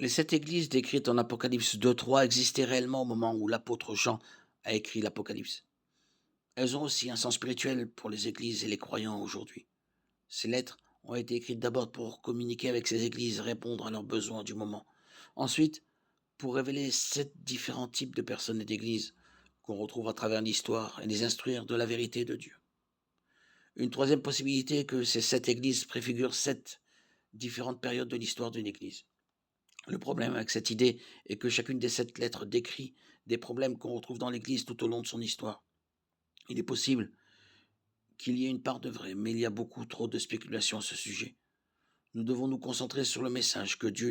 Les 7 églises décrites en Apocalypse 2-3 existaient réellement au moment où l'apôtre Jean a écrit l'Apocalypse. Elles ont aussi un sens spirituel pour les églises et les croyants aujourd'hui. Ces lettres ont été écrites d'abord pour communiquer avec ces églises, répondre à leurs besoins du moment. Ensuite, pour révéler 7 différents types de personnes et d'églises qu'on retrouve à travers l'histoire et les instruire de la vérité de Dieu. Une troisième possibilité est que ces 7 églises préfigurent 7 différentes périodes de l'histoire d'une église. Le problème avec cette idée est que chacune des 7 lettres décrit des problèmes qu'on retrouve dans l'Église tout au long de son histoire. Il est possible qu'il y ait une part de vrai, mais il y a beaucoup trop de spéculation à ce sujet. Nous devons nous concentrer sur le message que Dieu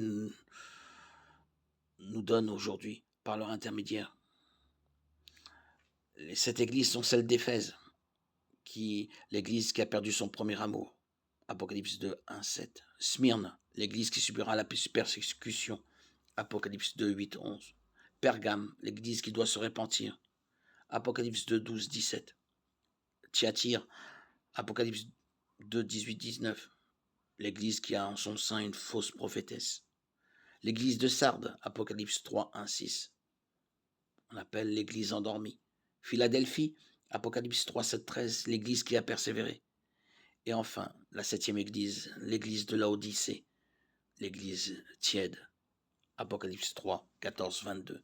nous donne aujourd'hui par leur intermédiaire. Les 7 églises sont celles d'Éphèse, l'église qui a perdu son premier amour. Apocalypse 2, 1, 7. Smyrne, l'église qui subira la persécution. Apocalypse 2, 8, 11. Pergame, l'église qui doit se repentir. Apocalypse 2, 12, 17. Thyatire, Apocalypse 2, 18, 19. L'église qui a en son sein une fausse prophétesse. L'église de Sardes, Apocalypse 3, 1, 6. On appelle l'église endormie. Philadelphie, Apocalypse 3, 7, 13. L'église qui a persévéré. Et enfin, la 7e église, l'église de Laodicée, l'église tiède. Apocalypse 3, 14, 22.